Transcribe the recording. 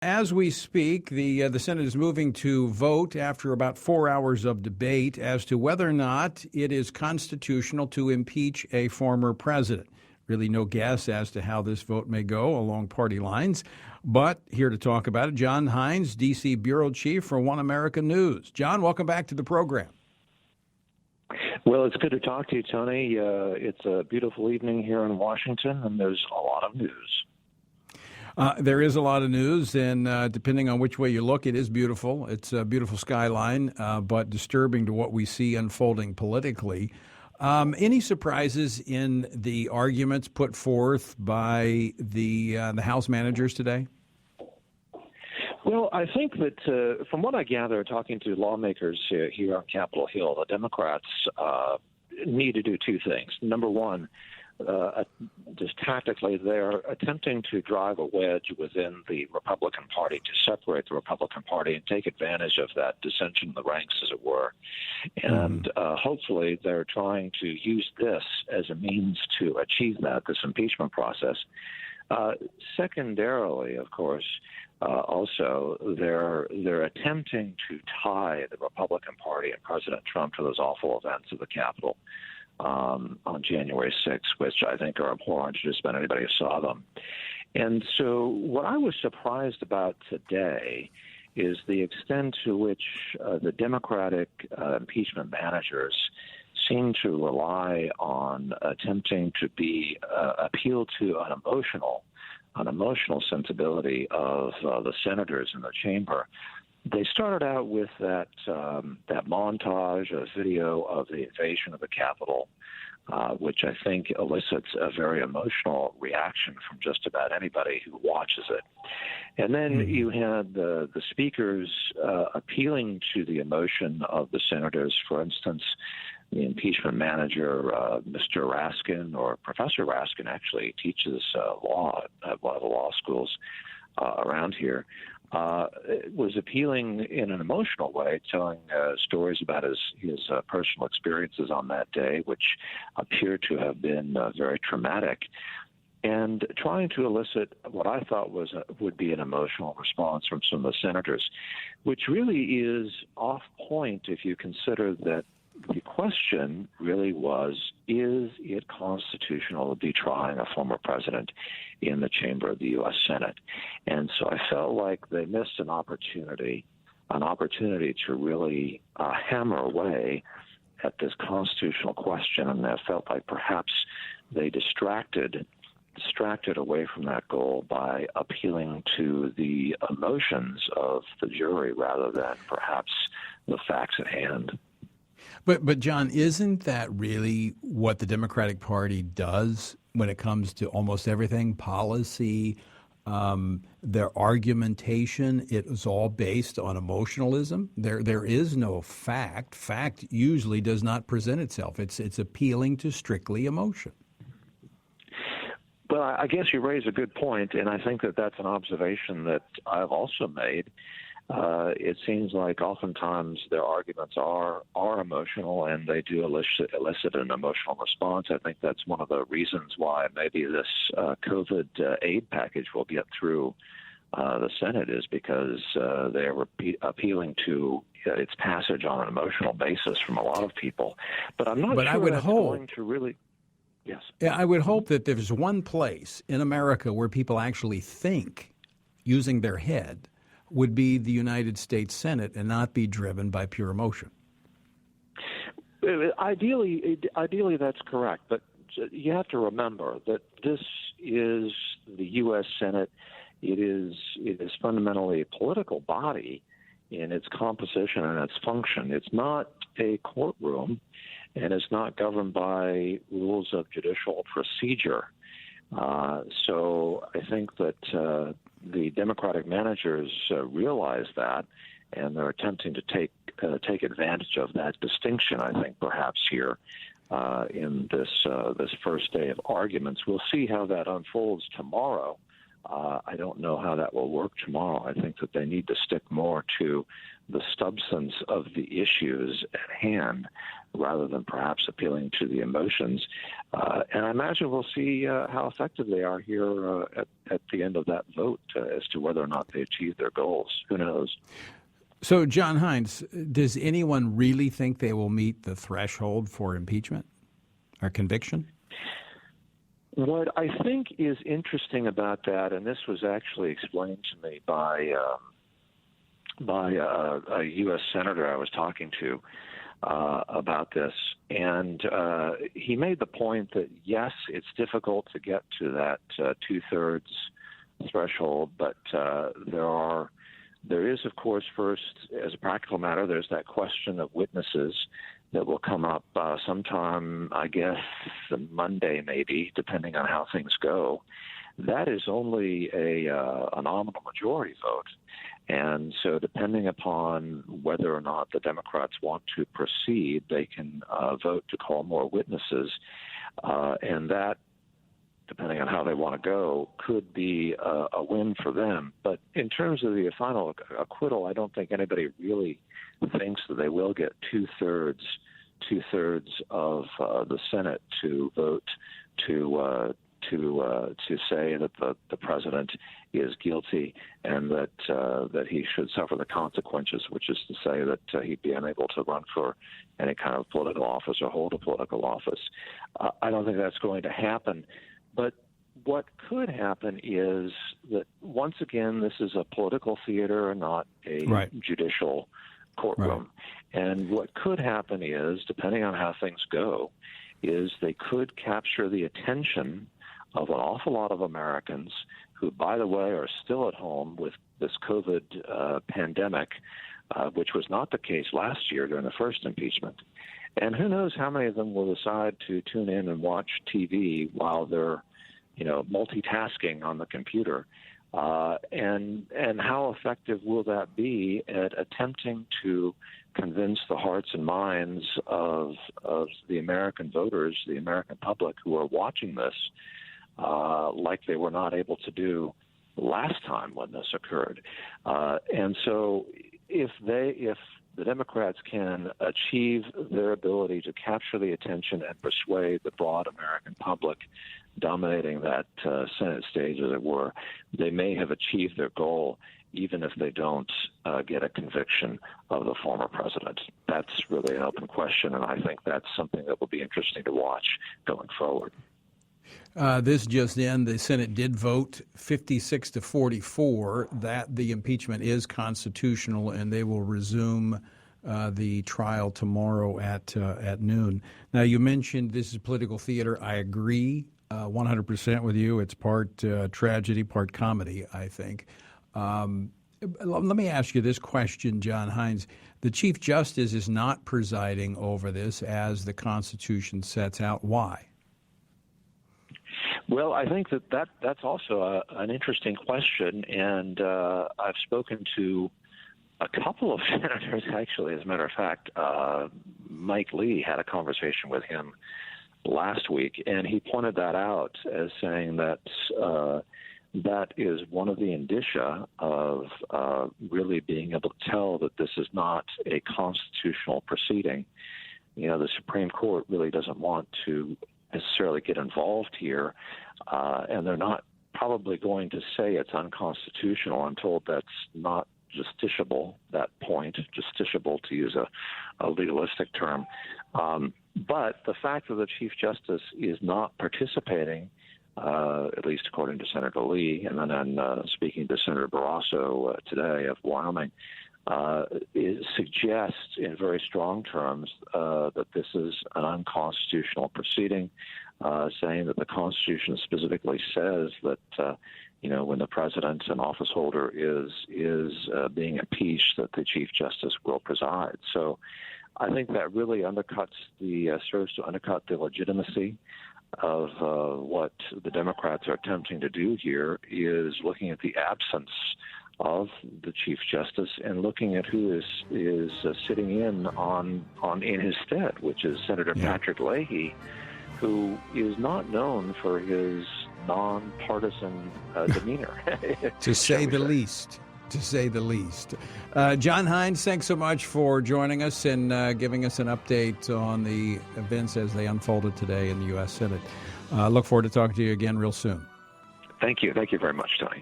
As we speak, the Senate is moving to vote after about 4 hours of debate as to whether or not it is constitutional to impeach a former president. Really no guess as to how this vote may go along party lines. But here to talk about it, John Hines, D.C. Bureau Chief for One America News. John, welcome back to the program. Well, it's good to talk to you, Tony. It's a beautiful evening here in Washington, and there's a lot of news. There is a lot of news, and depending on which way you look, it is beautiful. It's a beautiful skyline, but disturbing to what we see unfolding politically. Any surprises in the arguments put forth by the House managers today? Well, I think that from what I gather, talking to lawmakers here on Capitol Hill, the Democrats need to do two things. Number one, just tactically, they're attempting to drive a wedge within the Republican Party to separate the Republican Party and take advantage of that dissension in the ranks, as it were. And hopefully they're trying to use this as a means to achieve that, this impeachment process. Secondarily, of course, also they're attempting to tie the Republican Party and President Trump to those awful events of the Capitol on January 6th, which I think are abhorrent to just about anybody who saw them. And so what I was surprised about today is the extent to which the Democratic impeachment managers seem to rely on attempting to appeal to an emotional sensibility of the senators in the chamber. They started out with that montage, a video of the invasion of the Capitol, which I think elicits a very emotional reaction from just about anybody who watches it. And then you had the speakers appealing to the emotion of the senators. For instance, the impeachment manager, Mr. Raskin, or Professor Raskin, actually teaches law at one of the law schools around here, was appealing in an emotional way, telling stories about his personal experiences on that day, which appeared to have been very traumatic, and trying to elicit what I thought would be an emotional response from some of the senators, which really is off point if you consider that the question really was, is it constitutional to be trying a former president in the chamber of the U.S. Senate? And so I felt like they missed an opportunity to really hammer away at this constitutional question, and I felt like perhaps they distracted away from that goal by appealing to the emotions of the jury rather than perhaps the facts at hand. But John, isn't that really what the Democratic Party does when it comes to almost everything? Policy, their argumentation, it is all based on emotionalism. There is no fact. Fact usually does not present itself. It's appealing to strictly emotion. Well, I guess you raise a good point, and I think that that's an observation that I've also made. It seems like oftentimes their arguments are emotional, and they do elicit an emotional response. I think that's one of the reasons why maybe this COVID aid package will get through the Senate, is because they're appealing to its passage on an emotional basis from a lot of people. But I'm not sure that's going to really... Yes. Yeah, I would hope that there's one place in America where people actually think using their head would be the United States Senate and not be driven by pure emotion. Ideally, that's correct. But you have to remember that this is the U.S. Senate. It is fundamentally a political body in its composition and its function. It's not a courtroom, and it's not governed by rules of judicial procedure. So I think that the Democratic managers realize that, and they're attempting to take advantage of that distinction, I think, perhaps here in this first day of arguments. We'll see how that unfolds tomorrow. I don't know how that will work tomorrow. I think that they need to stick more to the substance of the issues at hand rather than perhaps appealing to the emotions. And I imagine we'll see how effective they are here at the end of that vote as to whether or not they achieve their goals. Who knows? So, John Hines, does anyone really think they will meet the threshold for impeachment or conviction? What I think is interesting about that, and this was actually explained to me by a U.S. senator I was talking to about this, and he made the point that, yes, it's difficult to get to that two-thirds threshold, but there is, of course, first, as a practical matter, there's that question of witnesses that will come up sometime, I guess, Monday maybe, depending on how things go. That is only a nominal majority vote. And so depending upon whether or not the Democrats want to proceed, they can vote to call more witnesses. And that, depending on how they want to go, could be a win for them. But in terms of the final acquittal, I don't think anybody really thinks that they will get two-thirds of the Senate to vote to say that the president is guilty and that he should suffer the consequences, which is to say that he'd be unable to run for any kind of political office or hold a political office. I don't think that's going to happen. But what could happen is that, once again, this is a political theater and not a judicial courtroom. Right. And what could happen is, depending on how things go, is they could capture the attention of an awful lot of Americans who, by the way, are still at home with this COVID pandemic, which was not the case last year during the first impeachment. And who knows how many of them will decide to tune in and watch TV while they're, multitasking on the computer. And how effective will that be at attempting to convince the hearts and minds of the American voters, the American public who are watching this, like they were not able to do last time when this occurred. And so if the Democrats can achieve their ability to capture the attention and persuade the broad American public dominating that Senate stage, as it were, they may have achieved their goal, even if they don't get a conviction of the former president. That's really an open question, and I think that's something that will be interesting to watch going forward. This just in, the Senate did vote 56 to 44 that the impeachment is constitutional, and they will resume the trial tomorrow at noon. Now, you mentioned this is political theater. I agree 100% with you. It's part tragedy, part comedy, I think. Let me ask you this question, John Hines. The Chief Justice is not presiding over this as the Constitution sets out. Why? Well, I think that's also an interesting question, and I've spoken to a couple of senators, actually. As a matter of fact, Mike Lee had a conversation with him last week, and he pointed that out as saying that that is one of the indicia of really being able to tell that this is not a constitutional proceeding. The Supreme Court really doesn't want to necessarily get involved here, and they're not probably going to say it's unconstitutional. I'm told that's not justiciable, that point, justiciable to use a legalistic term. But the fact that the Chief Justice is not participating, at least according to Senator Lee, and then speaking to Senator Barrasso today of Wyoming, it suggests in very strong terms that this is an unconstitutional proceeding, saying that the Constitution specifically says that when the president and office holder is being impeached, that the Chief Justice will preside. So I think that really serves to undercut the legitimacy of what the Democrats are attempting to do here, is looking at the absence of the Chief Justice and looking at who is sitting in his stead, which is Senator Patrick Leahy, who is not known for his nonpartisan demeanor, to say the least. to say the least. John Hines, thanks so much for joining us and giving us an update on the events as they unfolded today in the U.S. Senate. Look forward to talking to you again real soon. Thank you. Thank you very much, Tony.